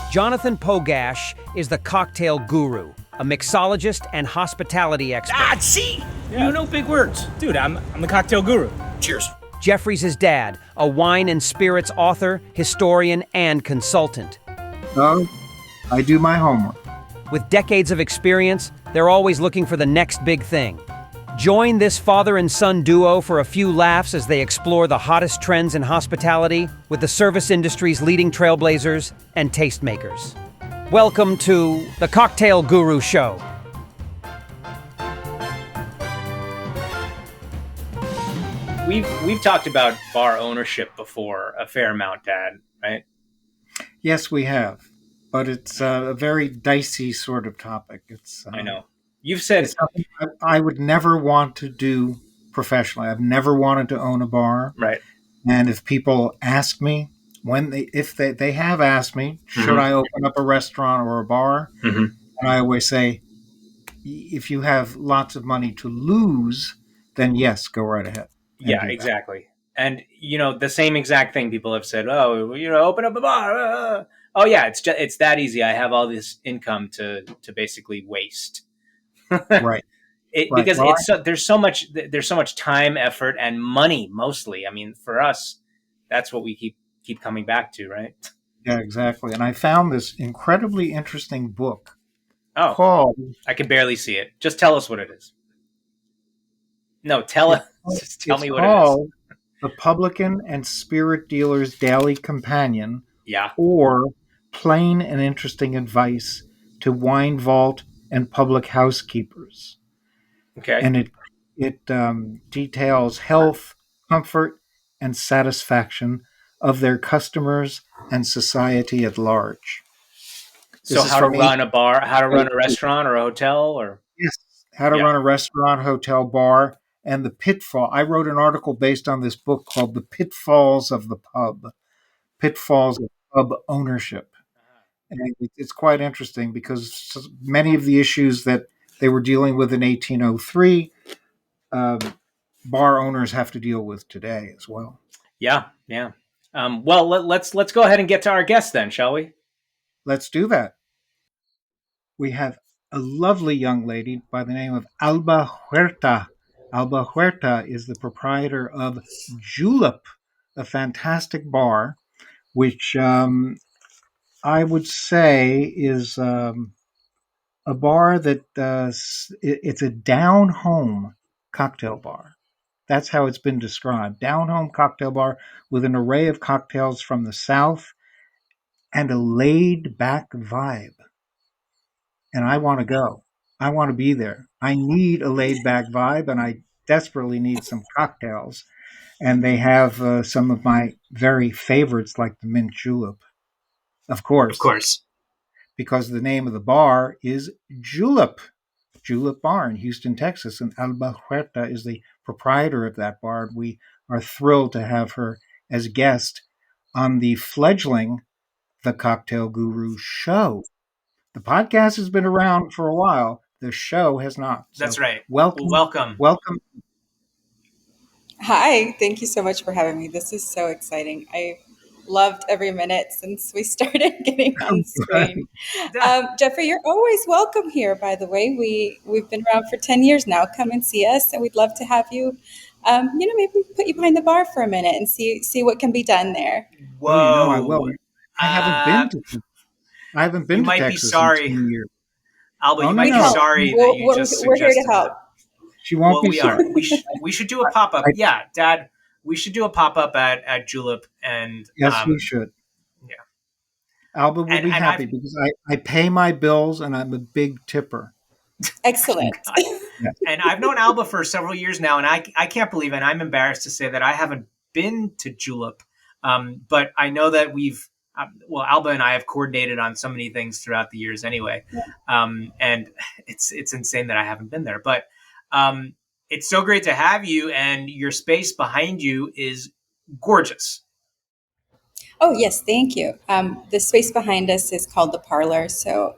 Jonathan Pogash is the cocktail guru, a mixologist and hospitality expert. See? Yeah. You know big words. Dude, I'm the cocktail guru. Cheers. Jeffrey's his dad, a wine and spirits author, historian, and consultant. No, I do my homework. With decades of experience, they're always looking for the next big thing. Join this father and son duo for a few laughs as they explore the hottest trends in hospitality with the service industry's leading trailblazers and tastemakers. Welcome to the Cocktail Guru Show. We've talked about bar ownership before a fair amount, Dad, right? Yes, we have, but it's a very dicey sort of topic. I know. You've said it's something I would never want to do professionally. I've never wanted to own a bar. Right. And if people ask me, if they have asked me, should I open up a restaurant or a bar? Mm-hmm. And I always say, if you have lots of money to lose, then yes, go right ahead. Yeah, exactly. And, the same exact thing people have said, open up a bar. Oh, yeah, it's that easy. I have all this income to basically waste. Right. Because there's so much time, effort, and money mostly. I mean, for us, that's what we keep coming back to, right? Yeah, exactly. And I found this incredibly interesting book. Oh, called, I can barely see it. Just tell us what it is. No, tell me what it is. The Publican and Spirit Dealer's Daily Companion. Yeah. Or Plain and Interesting Advice to Wine Vault and Public Housekeepers. Okay. And it details health, comfort, and satisfaction of their customers and society at large. So how to run a bar, how to run a restaurant or a hotel, or yes, how to run a restaurant, hotel, bar, and the pitfall. I wrote an article based on this book called "The Pitfalls of the Pub," pitfalls of pub ownership, and it's quite interesting because many of the issues that they were dealing with in 1803, bar owners have to deal with today as well. Yeah. Well, let's go ahead and get to our guest then, shall we? Let's do that. We have a lovely young lady by the name of Alba Huerta. Alba Huerta is the proprietor of Julep, a fantastic bar, which I would say is a bar that it's a down-home cocktail bar. That's how it's been described. Down-home cocktail bar with an array of cocktails from the South and a laid-back vibe. And I want to go. I want to be there. I need a laid-back vibe, and I desperately need some cocktails. And they have some of my very favorites, like the mint julep. Of course. Because the name of the bar is Julep Bar in Houston, Texas. And Alba Huerta is the proprietor of that bar. We are thrilled to have her as guest on the fledgling The Cocktail Guru show. The podcast has been around for a while. The show has not. So that's right. Welcome. Hi. Thank you so much for having me. This is so exciting. I loved every minute since we started getting on screen. Jeffrey, you're always welcome here, by the way. We've been around for 10 years now. Come and see us, and we'd love to have you, maybe put you behind the bar for a minute and see what can be done there. Whoa. I will. I haven't been to Texas. You might be sorry. In 10 years. Alba, you might be sorry that you just suggested. We're here to help. She won't be sorry. We should do a pop-up. Yeah, Dad, we should do a pop-up at Julep. And yes, we should. Yeah. Alba will be happy because I pay my bills and I'm a big tipper. Excellent. And I've known Alba for several years now, and I can't believe it. And I'm embarrassed to say that I haven't been to Julep. But I know that Alba and I have coordinated on so many things throughout the years anyway. And it's insane that I haven't been there, but it's so great to have you, and your space behind you is gorgeous. Oh, yes. Thank you. The space behind us is called the Parlor. So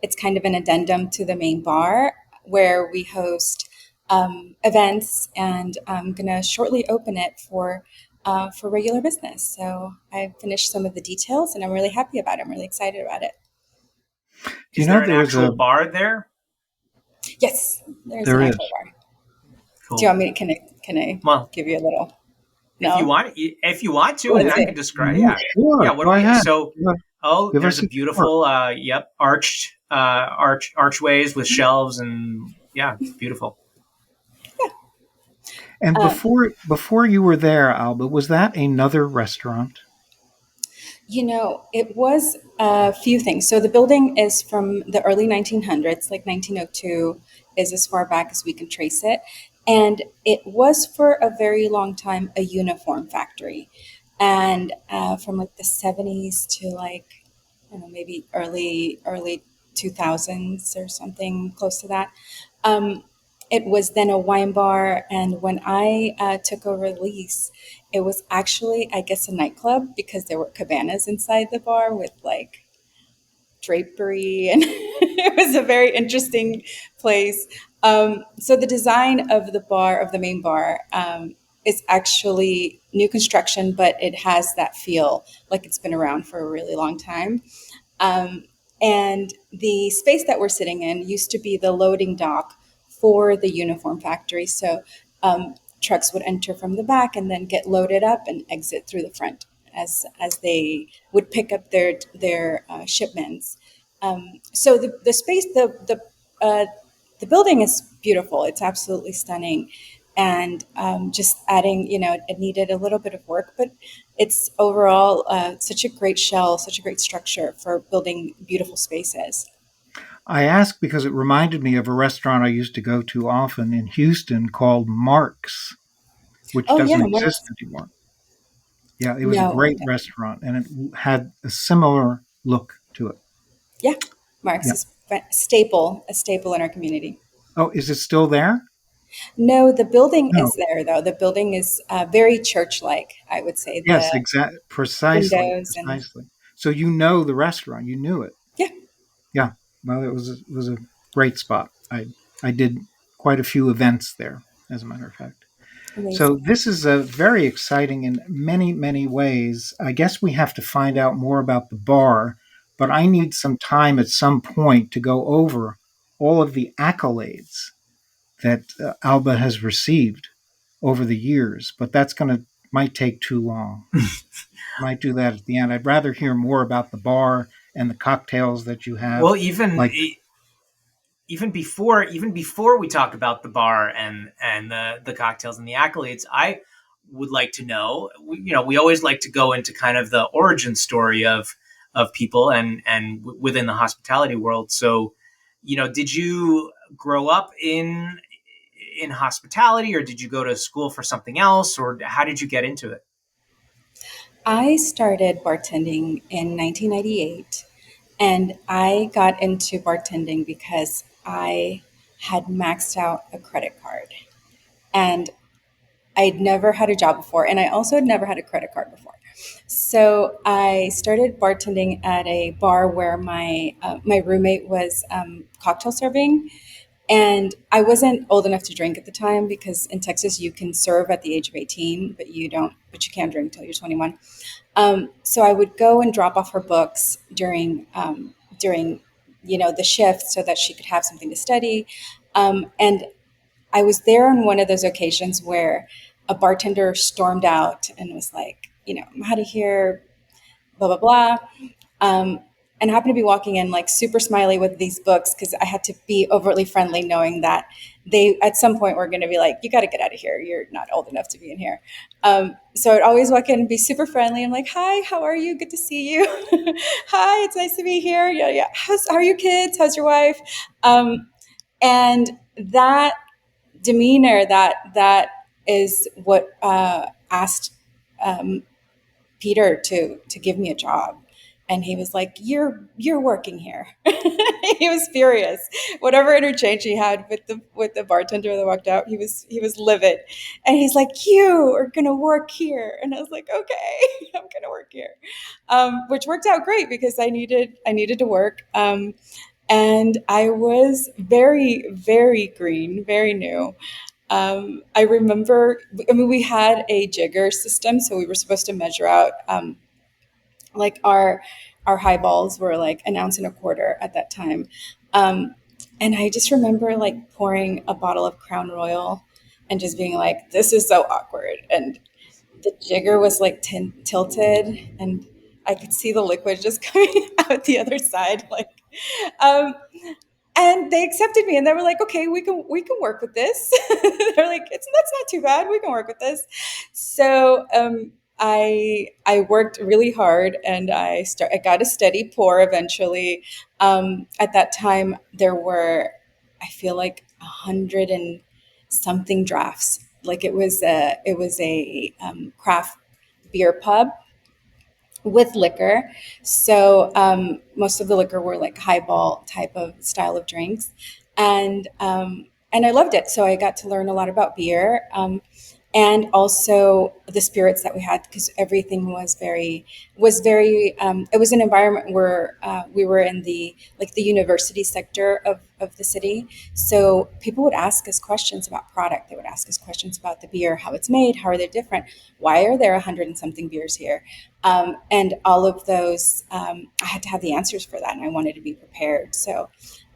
it's kind of an addendum to the main bar where we host events, and I'm going to shortly open it for for regular business. So I finished some of the details, and I'm really happy about it. I'm really excited about it. Is there an actual bar there? Yes, there's There an is. actual bar. Cool. Do you want me to, can I give you a little? No? If you want to, and I can describe. Yeah, sure. Yeah. What Go ahead. So, there's a beautiful, archways with shelves, and beautiful. And before you were there, Alba, was that another restaurant? It was a few things. So the building is from the early 1900s, like 1902 is as far back as we can trace it. And it was for a very long time a uniform factory. And from like the 70s to like, I don't know, maybe early 2000s or something close to that. It was then a wine bar. And when I took over the lease, it was actually, I guess, a nightclub because there were cabanas inside the bar with like drapery, and it was a very interesting place. So the design of the bar, of the main bar, is actually new construction, but it has that feel like it's been around for a really long time. Um, and the space that we're sitting in used to be the loading dock for the uniform factory. So trucks would enter from the back and then get loaded up and exit through the front as they would pick up their shipments. So the space, the building is beautiful. It's absolutely stunning. And just adding, it needed a little bit of work, but it's overall such a great shell, such a great structure for building beautiful spaces. I ask because it reminded me of a restaurant I used to go to often in Houston called Mark's, which Oh yeah, doesn't exist anymore. Yeah, it was a no, great restaurant, and it had a similar look to it. yeah, Mark's Yeah. is a staple in our community. Oh, is it still there? No, the building No. is there though. The building is very church-like, I would say. Yes, The exactly. Precisely, windows and precisely. So you know the restaurant. You knew it. yeah, Yeah. Well, it was a great spot. I did quite a few events there, as a matter of fact. So amazing. this is very exciting in many, many ways. I guess we have to find out more about the bar, but I need some time at some point to go over all of the accolades that Alba has received over the years. But that's might take too long. Might do that at the end. I'd rather hear more about the bar and the cocktails that you have. Well, Like, even before we talk about the bar and the cocktails and the accolades, I would like to know. We always like to go into kind of the origin story of people and within the hospitality world. So, did you grow up in hospitality, or did you go to school for something else, or how did you get into it? I started bartending in 1998, and I got into bartending because I had maxed out a credit card. And I'd never had a job before, and I also had never had a credit card before. So I started bartending at a bar where my roommate was cocktail serving, and I wasn't old enough to drink at the time because in Texas you can serve at the age of 18, but you can't drink until you're 21. So I would go and drop off her books during the shift so that she could have something to study, and I was there on one of those occasions where a bartender stormed out and was like, I'm out of here, blah, blah, blah. Um, and happened to be walking in like super smiley with these books because I had to be overtly friendly, knowing that they at some point were going to be like, you got to get out of here. You're not old enough to be in here. So I'd always walk in and be super friendly. I'm like, hi, how are you? Good to see you. Hi, it's nice to be here. Yeah, yeah. How are your kids? How's your wife? And that demeanor, that is what asked Peter to give me a job. And he was like, you're working here. He was furious. Whatever interchange he had with the bartender that walked out, he was livid. And he's like, you are gonna work here. And I was like, okay, I'm gonna work here. Which worked out great because I needed to work. And I was very, very green, very new. I remember, I mean, we had a jigger system, so we were supposed to measure out like our highballs were like an ounce and a quarter at that time. Um, and I just remember like pouring a bottle of Crown Royal and just being like, this is so awkward. And the jigger was like tilted, and I could see the liquid just coming out the other side. Um, and they accepted me, and they were like, okay, we can work with this. They're like, that's not too bad, we can work with this. So I worked really hard, and I got a steady pour eventually. At that time there were, I feel like, 100 and something drafts. Like it was a craft beer pub with liquor. So most of the liquor were like highball type of style of drinks, and I loved it. So I got to learn a lot about beer. And also the spirits that we had, because everything was very it was an environment where we were in the university sector of the city. So people would ask us questions about product. They would ask us questions about the beer, how it's made, how are they different, why are there 100 and something beers here, and all of those. I had to have the answers for that, and I wanted to be prepared. So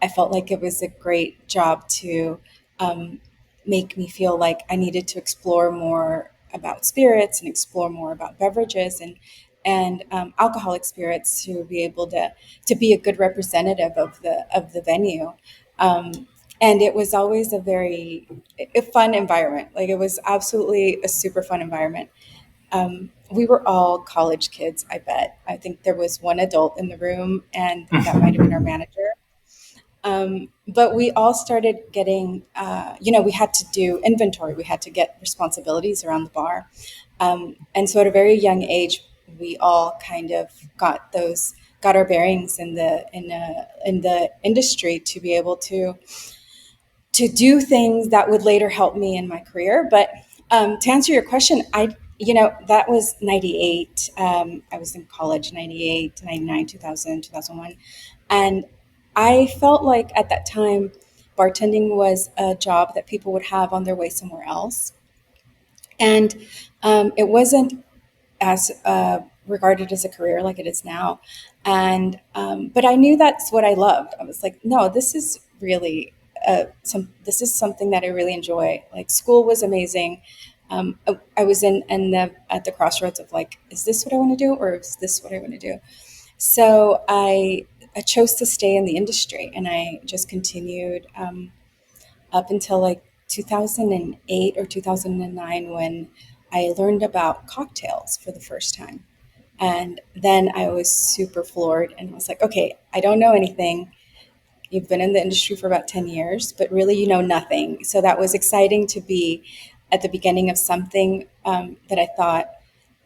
I felt like it was a great job to um, make me feel like I needed to explore more about spirits and explore more about beverages and alcoholic spirits, to be able to be a good representative of the venue. And it was always a fun environment. Like, it was absolutely a super fun environment. We were all college kids, I bet. I think there was one adult in the room, and that might have been our manager. But we all started getting, we had to do inventory. We had to get responsibilities around the bar. And so at a very young age, we all kind of got our bearings in the industry, to be able to do things that would later help me in my career. But to answer your question, that was 98. I was in college, 98, 99, 2000, 2001. And I felt like at that time, bartending was a job that people would have on their way somewhere else. And it wasn't as regarded as a career like it is now. And but I knew that's what I loved. I was like, no, this is really this is something that I really enjoy. Like, school was amazing. I was at the crossroads of like, is this what I want to do, or is this what I want to do? So I chose to stay in the industry, and I just continued up until like 2008 or 2009, when I learned about cocktails for the first time. And then I was super floored, and was like, okay, I don't know anything. You've been in the industry for about 10 years, but really you know nothing. So that was exciting, to be at the beginning of something that I thought,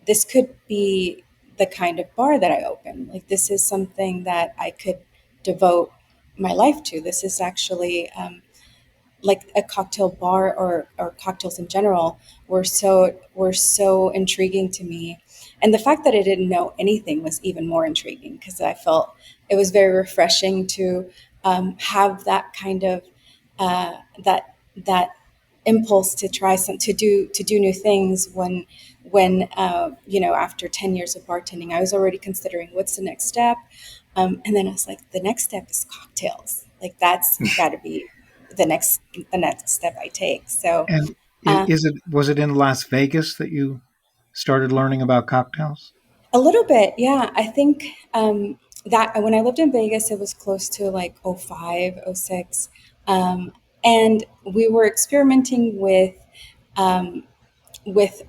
this could be the kind of bar that I open. Like, this is something that I could devote my life to. This is actually like a cocktail bar, or cocktails in general, were so intriguing to me. And the fact that I didn't know anything was even more intriguing, because I felt it was very refreshing to have that kind of that impulse to try to do new things, when after 10 years of bartending, I was already considering what's the next step. And then I was like, the next step is cocktails. Like, that's got to be the next step I take. So And uh, was it in Las Vegas that you started learning about cocktails? a little bit, yeah. I think that when I lived in Vegas, it was close to like '05, '06, and we were experimenting with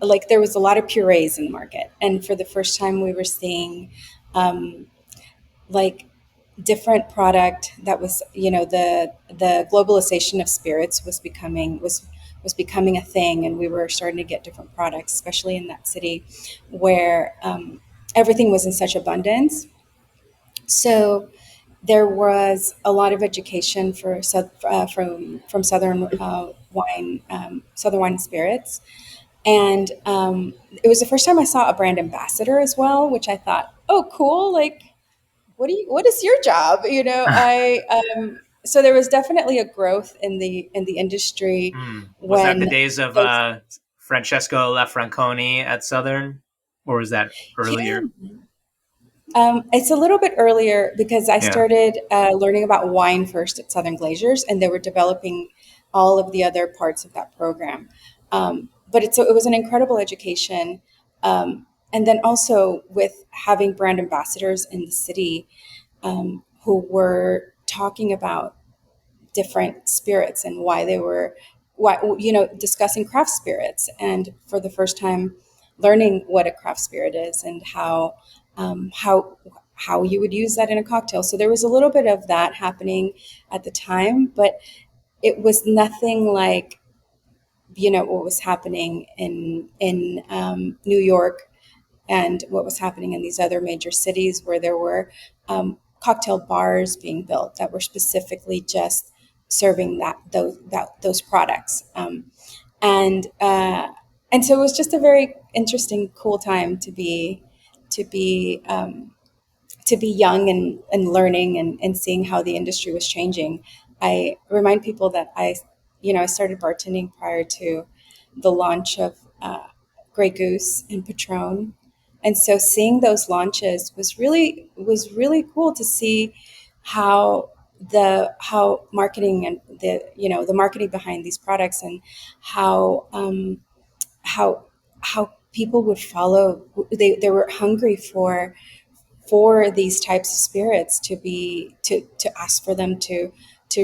like, there was a lot of purees in the market, and for the first time we were seeing um, like different product that was, the globalization of spirits was becoming a thing, and we were starting to get different products, especially in that city where everything was in such abundance. So there was a lot of education from southern wine and spirits. And it was the first time I saw a brand ambassador as well, which I thought, oh, cool. Like, what is your job? so there was definitely a growth in the industry Was that the when days of those, Francesco Lafranconi at Southern, or was that yeah. earlier? It's a little bit earlier because I Yeah. started learning about wine first at Southern Glaciers, and they were developing all of the other parts of that program. But it was an incredible education. And then also with having brand ambassadors in the city who were talking about different spirits and why discussing craft spirits, and for the first time learning what a craft spirit is and um, how how you would use that in a cocktail. So there was a little bit of that happening at the time, but it was nothing like what was happening in New York and what was happening in these other major cities where there were cocktail bars being built that were specifically just serving those products. And and so it was just a very interesting, cool time to be to be young and learning and seeing how the industry was changing. I remind people that I started bartending prior to the launch of Grey Goose and Patron, and so seeing those launches was really cool to see how how marketing and the marketing behind these products and how how how people would follow. They were hungry for these types of spirits to ask for them to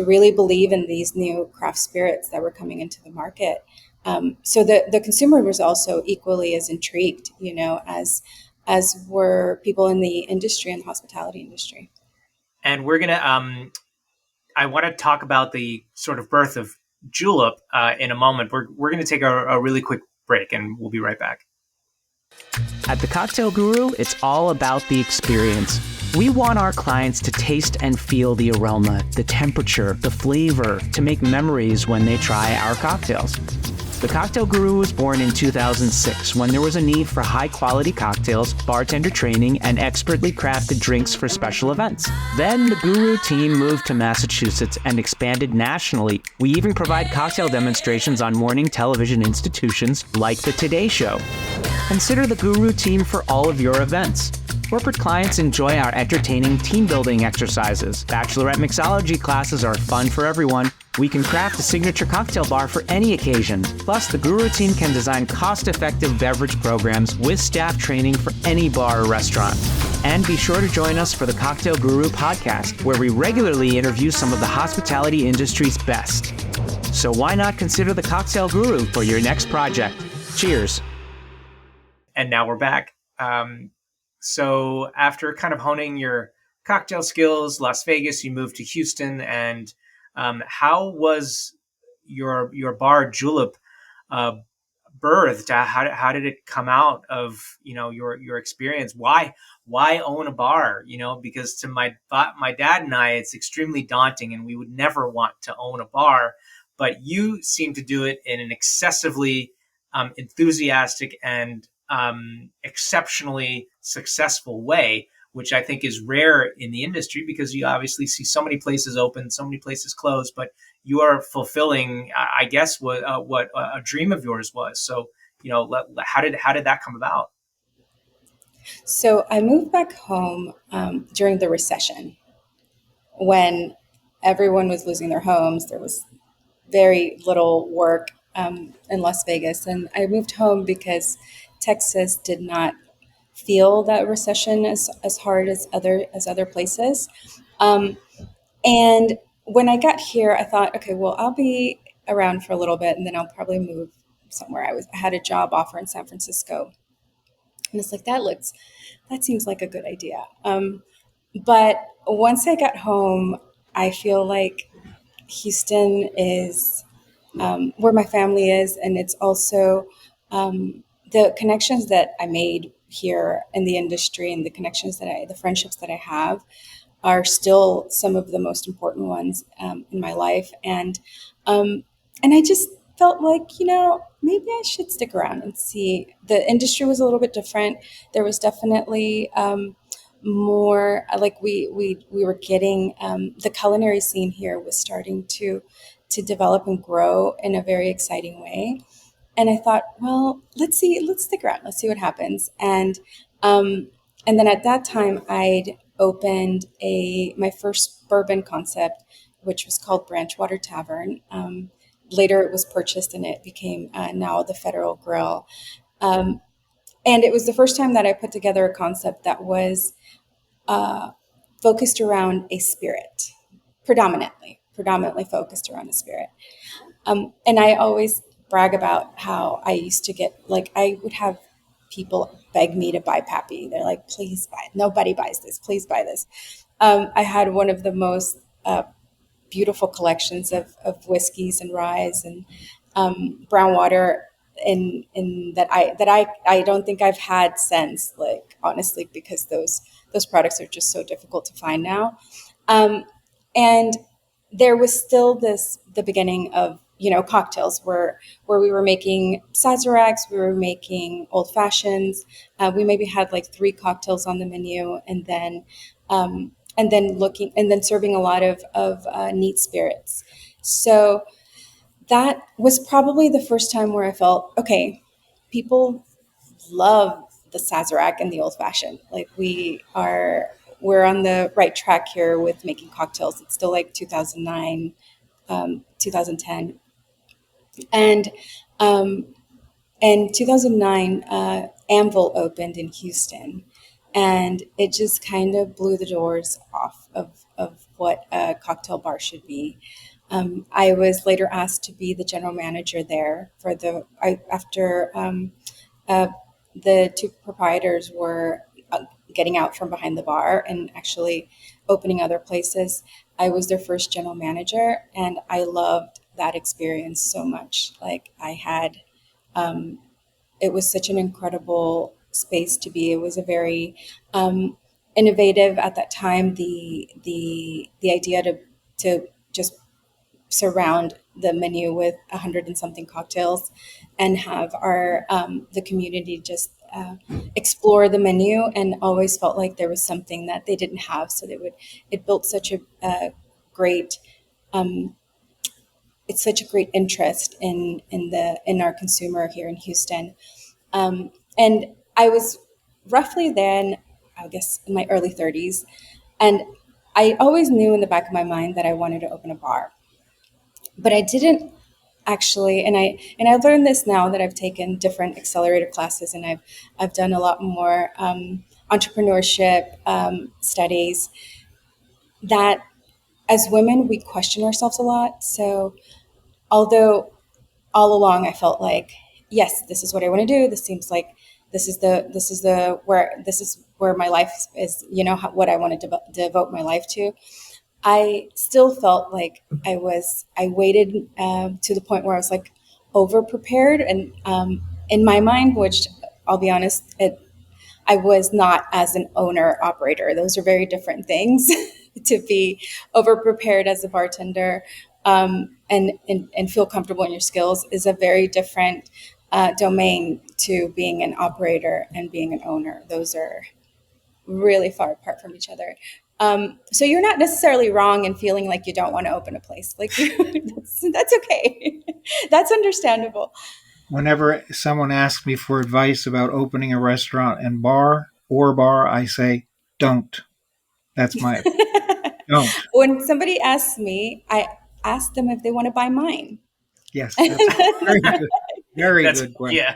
really believe in these new craft spirits that were coming into the market. So the consumer was also equally as intrigued, as were people in the industry and the hospitality industry. And we're gonna I want to talk about the sort of birth of Julep in a moment. We're going to take a really quick break, and we'll be right back. At the Cocktail Guru, it's all about the experience. We want our clients to taste and feel the aroma, the temperature, the flavor, to make memories when they try our cocktails. The Cocktail Guru was born in 2006 when there was a need for high-quality cocktails, bartender training, and expertly crafted drinks for special events. Then the Guru team moved to Massachusetts and expanded nationally. We even provide cocktail demonstrations on morning television institutions like The Today Show. Consider the Guru team for all of your events. Corporate clients enjoy our entertaining team-building exercises. Bachelorette mixology classes are fun for everyone. We can craft a signature cocktail bar for any occasion. Plus, the Guru team can design cost-effective beverage programs with staff training for any bar or restaurant. And be sure to join us for the Cocktail Guru podcast, where we regularly interview some of the hospitality industry's best. So why not consider the Cocktail Guru for your next project? Cheers. And now we're back. So after kind of honing your cocktail skills, Las Vegas, you moved to Houston. And how was your bar Julep birthed? How did it come out of your experience? Why own a bar? Because to my dad and I, it's extremely daunting, and we would never want to own a bar. But you seem to do it in an excessively enthusiastic and exceptionally successful way, which I think is rare in the industry, because you obviously see so many places open, so many places close, but you are fulfilling, I guess, what a dream of yours was. So, how did that come about? So I moved back home during the recession when everyone was losing their homes. There was very little work in Las Vegas, and I moved home because Texas did not feel that recession as hard as other places. And when I got here, I thought, okay, well, I'll be around for a little bit, and then I'll probably move somewhere. I had a job offer in San Francisco, and it's like that seems like a good idea. But once I got home, I feel like Houston is where my family is, and it's also the connections that I made here in the industry and the friendships that I have are still some of the most important ones in my life. And I just felt like, maybe I should stick around and see. The industry was a little bit different. There was definitely more like we were getting the culinary scene here was starting to develop and grow in a very exciting way. And I thought, well, let's stick around, let's see what happens. And then at that time, I'd opened a my first bourbon concept, which was called Branchwater Tavern. Later, it was purchased and it became now the Federal Grill. Um, and it was the first time that I put together a concept that was focused around a spirit, predominantly focused around a spirit. And I always brag about how I used to get, like, I would have people beg me to buy Pappy. They're like, please buy it. Nobody buys this. Please buy this. I had one of the most beautiful collections of whiskeys and ryes and brown water in that I don't think I've had since, like, honestly, because those products are just so difficult to find now. And there was still the beginning of, cocktails where we were making sazeracs, we were making old fashions. We maybe had like 3 cocktails on the menu, and then serving a lot of neat spirits. So that was probably the first time where I felt, okay, people love the sazerac and the old fashioned. Like, we're on the right track here with making cocktails. It's still like 2009, 2010. And in 2009, Anvil opened in Houston, and it just kind of blew the doors off of what a cocktail bar should be. I was later asked to be the general manager there after the 2 proprietors were getting out from behind the bar and actually opening other places. I was their first general manager, and I loved that experience so much. Like, it was such an incredible space to be. It was a very innovative at that time. The idea to just surround the menu with 100 and something cocktails and have our the community just explore the menu, and always felt like there was something that they didn't have. So it built such a great it's such a great interest in our consumer here in Houston. And I was roughly then, I guess, in my early 30s, and I always knew in the back of my mind that I wanted to open a bar, but I didn't actually. And I learned this now that I've taken different accelerator classes, and I've done a lot more entrepreneurship studies, that as women we question ourselves a lot. So although all along I felt like, yes, this is what I want to do. This seems like this is where my life is, what I want to devote my life to. I still felt like I waited to the point where I was like over prepared, and in my mind, which, I'll be honest, I was not as an owner operator. Those are very different things. To be over prepared as a bartender and feel comfortable in your skills is a very different domain to being an operator and being an owner. Those are really far apart from each other. So you're not necessarily wrong in feeling like you don't want to open a place. Like, that's okay. That's understandable. Whenever someone asks me for advice about opening a restaurant and bar, I say, don't. That's my don't. When somebody asks me, I ask them if they want to buy mine. Yes, that's very good. Very good question. Yeah.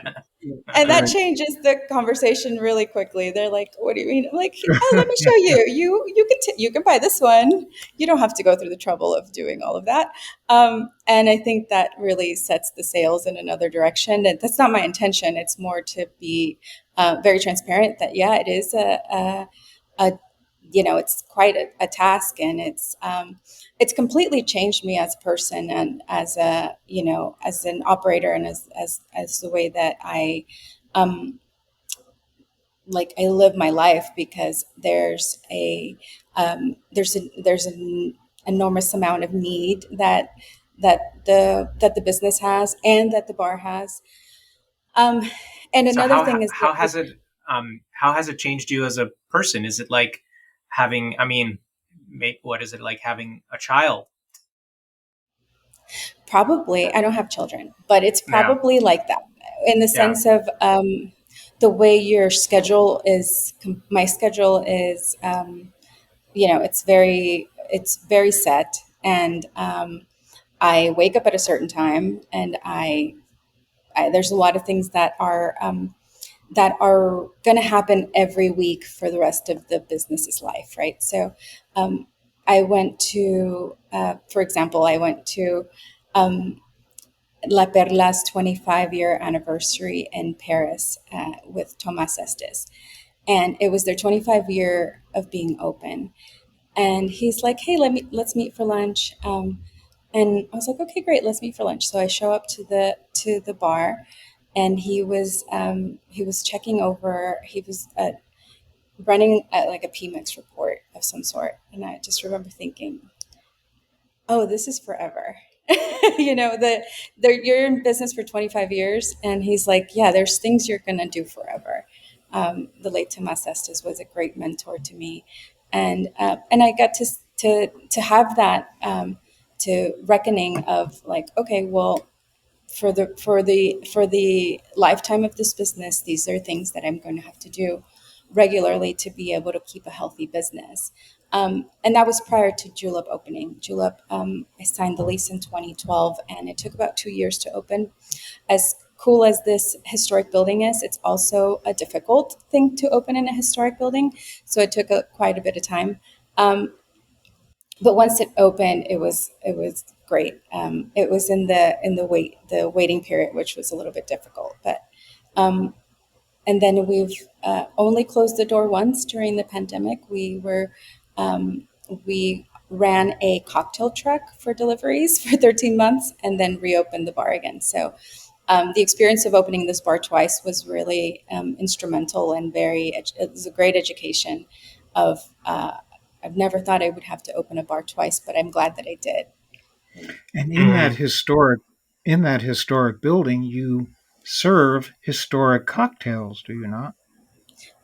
And that changes the conversation really quickly. They're like, "What do you mean?" I'm like, "Oh, let me show you. You can buy this one. You don't have to go through the trouble of doing all of that." And I think that really sets the sales in another direction. And that's not my intention. It's more to be very transparent. That, yeah, it is a it's quite a task, and it's completely changed me as a person, and as as an operator, and as the way that I I live my life, because there's an enormous amount of need that the business has and that the bar has. And So another thing is how has it how has it changed you as a person? Is it like having, I mean, what is it like having a child? Probably, I don't have children, but it's Yeah. probably like that in the Yeah. sense of the way your schedule is. My schedule is, it's very set, and I wake up at a certain time, and there's a lot of things that are going to happen every week for the rest of the business's life, right? So, I went to, for example, I went to La Perla's 25-year anniversary in Paris with Thomas Estes. And it was their 25 year of being open. And he's like, "Hey, let's meet for lunch." And I was like, "Okay, great, let's meet for lunch." So I show up to the bar, and he was checking over. He was running like a PMix report of some sort, and I just remember thinking, "Oh, this is forever." You're in business for 25 years, and he's like, "Yeah, there's things you're gonna do forever." The late Tomas Estes was a great mentor to me, and I got to have that to reckoning of like, okay, well, for the lifetime of this business, these are things that I'm going to have to do regularly to be able to keep a healthy business. And that was prior to Julep opening. Julep, I signed the lease in 2012, and it took about 2 years to open. As cool as this historic building is, it's also a difficult thing to open in a historic building. So it took quite a bit of time. But once it opened, it was great. It was in the waiting period, which was a little bit difficult. But and then we've only closed the door once during the pandemic. We ran a cocktail truck for deliveries for 13 months, and then reopened the bar again. So the experience of opening this bar twice was really instrumental and it was a great education of. I've never thought I would have to open a bar twice, but I'm glad that I did. And Mm. in that historic building, you serve historic cocktails, do you not?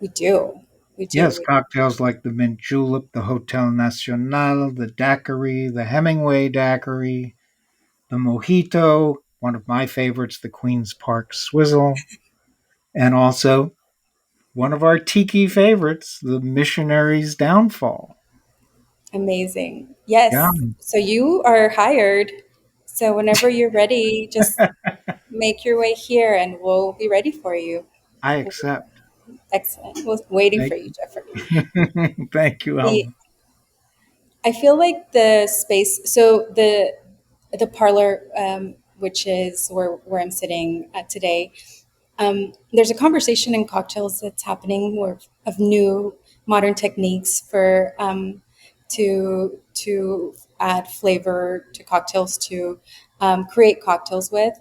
We do. We Yes, do. cocktails like the Mint Julep, the Hotel Nacional, the Daiquiri, the Hemingway Daiquiri, the Mojito, one of my favorites, the Queen's Park Swizzle, and also one of our tiki favorites, the Missionary's Downfall. Amazing. Yeah, Yes. So you are hired. So whenever you're ready, just make your way here and we'll be ready for you. I accept. Excellent. We're waiting for Thank you, Jeffrey. you. Thank you, The Alma. I feel like the space, so the parlor, which is where I'm sitting at today, there's a conversation in cocktails that's happening of new modern techniques for to add flavor to cocktails to create cocktails with.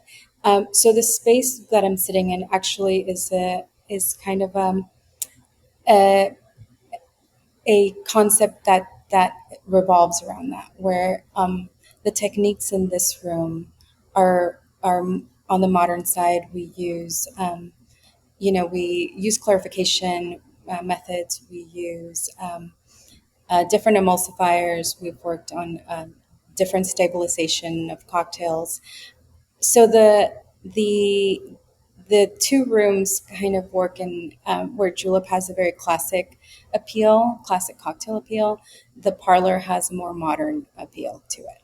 So the space that I'm sitting in actually is kind of a, a concept that revolves around that, where the techniques in this room are on the modern side. We use clarification methods. We use different emulsifiers. We've worked on different stabilization of cocktails. So the the two rooms kind of work in where Julep has a very classic cocktail appeal. The parlor has a more modern appeal to it.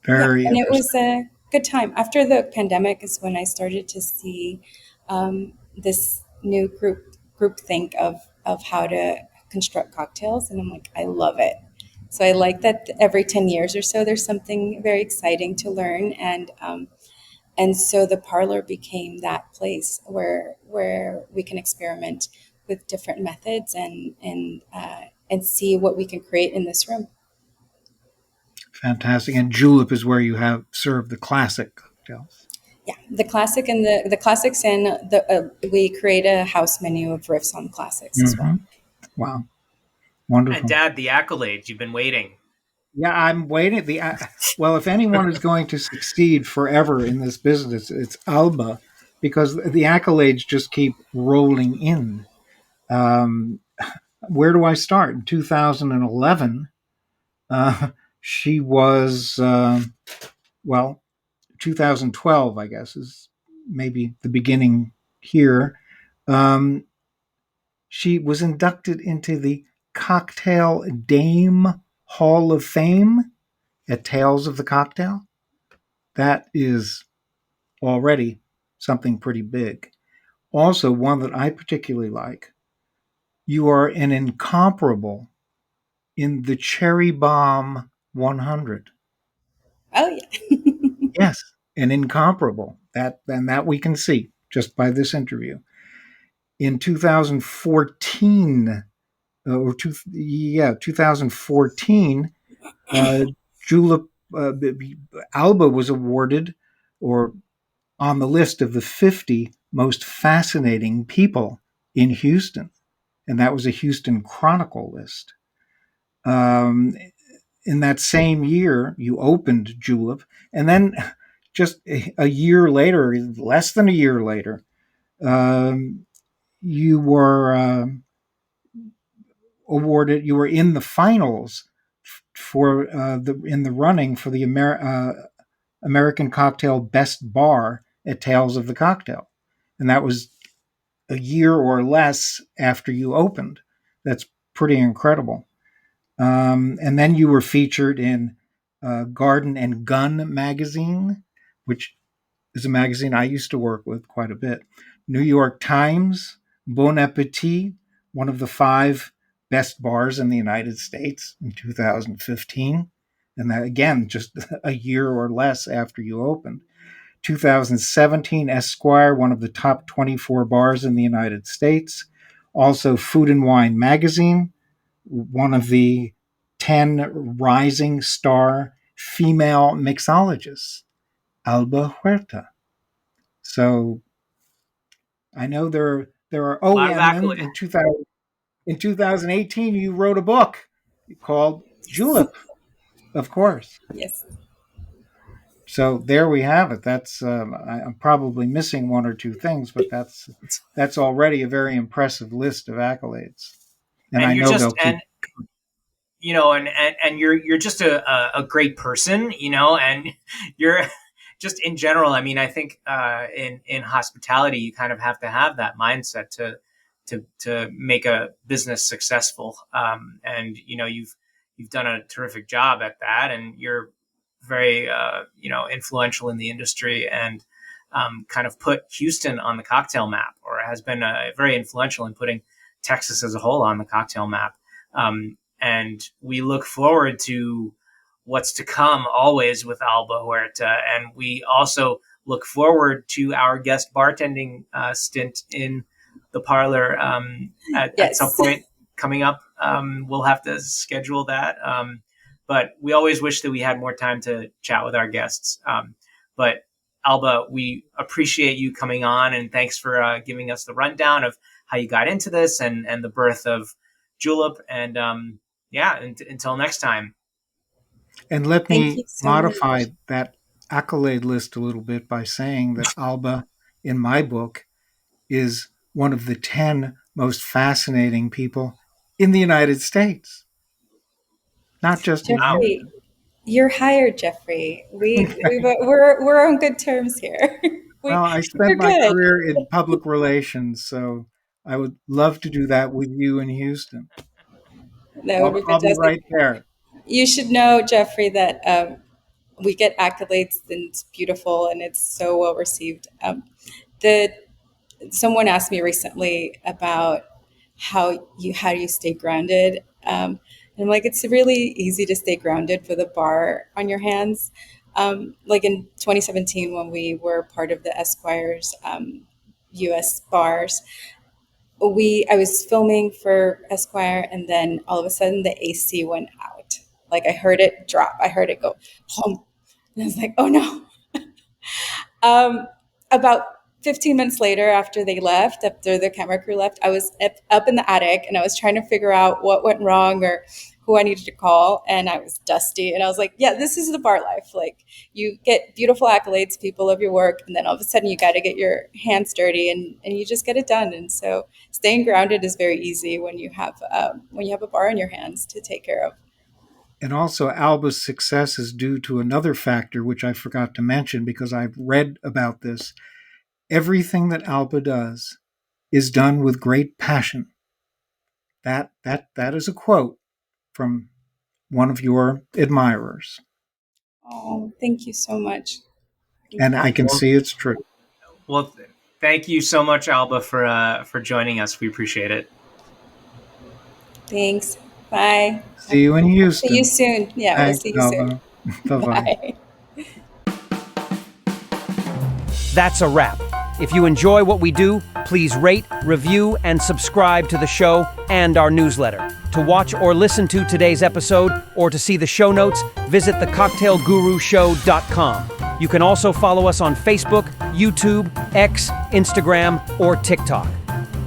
Yeah, Very and it interesting. was a good time. After the pandemic is when I started to see this new group think of how to construct cocktails, and I'm like, I love it. So I like that every 10 years or so, there's something very exciting to learn, and so the parlor became that place where we can experiment with different methods and see what we can create in this room. Fantastic. And Julep is where you have served the classic cocktails. Yeah, the classic and the classics, and we create a house menu of riffs on classics as well. Hmm. Wow. And Wonderful. Dad, the accolades, you've been waiting. Yeah, I'm waiting. Well, if anyone is going to succeed forever in this business, it's Alba, because the accolades just keep rolling in. Um, where do I start? In 2011, she was, well, 2012, I guess, is maybe the beginning here. Um, she was inducted into the Cocktail Dame Hall of Fame at Tales of the Cocktail. That is already something pretty big. Also, one that I particularly like, you are an incomparable in the Cherry Bomb 100. Oh, yeah. Yes, an incomparable. That we can see just by this interview. In 2014, 2014, Julep Alba was awarded, or on the list of the 50 most fascinating people in Houston, and that was a Houston Chronicle list. In that same year, you opened Julep, and then just a year later, less than a year later, you were awarded. You were in the finals for in the running for the American Cocktail Best Bar at Tales of the Cocktail, and that was a year or less after you opened. That's pretty incredible. And then you were featured in Garden and Gun magazine, which is a magazine I used to work with quite a bit. New York Times, Bon Appetit, one of the 5 best bars in the United States in 2015. And that, again, just a year or less after you opened. 2017, Esquire, one of the top 24 bars in the United States. Also, Food and Wine magazine, one of the 10 rising star female mixologists, Alba Huerta. So I know there are. A Oh lot of yeah, and then accolades. in 2018 you wrote a book called Julep, of course. Yes. So there we have it. That's I'm probably missing one or two things, but that's already a very impressive list of accolades, and And I you're know just they'll keep. and you're just a great person, and you're just in general. I mean, I think in hospitality, you kind of have to have that mindset to make a business successful. And you've done a terrific job at that, and you're very influential in the industry, and kind of put Houston on the cocktail map, or has been very influential in putting Texas as a whole on the cocktail map. And we look forward to what's to come always with Alba Huerta. And we also look forward to our guest bartending stint in the parlor at some point coming up. We'll have to schedule that. But we always wish that we had more time to chat with our guests. But Alba, we appreciate you coming on, and thanks for giving us the rundown of how you got into this and the birth of Julep. And until next time. And let Thank me you so modify much. that accolade list a little bit by saying that Alba, in my book, is one of the 10 most fascinating people in the United States, not just in Wow. Jeffrey, Houston. you're hired, Jeffrey. We're on good terms here. Well, I spent You're my good. career in public relations, so I would love to do that with you in Houston. That would be I'll be fantastic. right there. You should know, Jeffrey, that we get accolades and it's beautiful and it's so well received. The Someone asked me recently about how do you stay grounded. And I'm like, it's really easy to stay grounded with a bar on your hands. Like in 2017, when we were part of the Esquire's U.S. bars, I was filming for Esquire, and then all of a sudden the AC went out. Like I heard it drop. I heard it go home, and I was like, oh no. About 15 minutes later, after the camera crew left, I was up in the attic and I was trying to figure out what went wrong or who I needed to call, and I was dusty. And I was like, yeah, this is the bar life. Like, you get beautiful accolades, people love your work, and then all of a sudden you got to get your hands dirty, and you just get it done. And so staying grounded is very easy when you have a bar in your hands to take care of. And also, Alba's success is due to another factor, which I forgot to mention because I've read about this. Everything that Alba does is done with great passion. That is a quote from one of your admirers. Oh, thank you so much. And I can see it's true. Well, thank you so much, Alba, for joining us. We appreciate it. Thanks. Bye. See you in Houston. See you soon. Yeah, Thanks, we'll see you soon. Bye-bye. Bye. That's a wrap. If you enjoy what we do, please rate, review, and subscribe to the show and our newsletter. To watch or listen to today's episode or to see the show notes, visit thecocktailgurushow.com. You can also follow us on Facebook, YouTube, X, Instagram, or TikTok.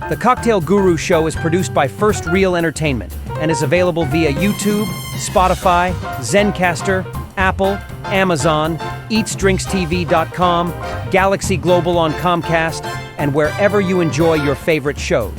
The Cocktail Guru Show is produced by First Reel Entertainment and is available via YouTube, Spotify, Zencaster, Apple, Amazon, EatsDrinksTV.com, Galaxy Global on Comcast, and wherever you enjoy your favorite shows.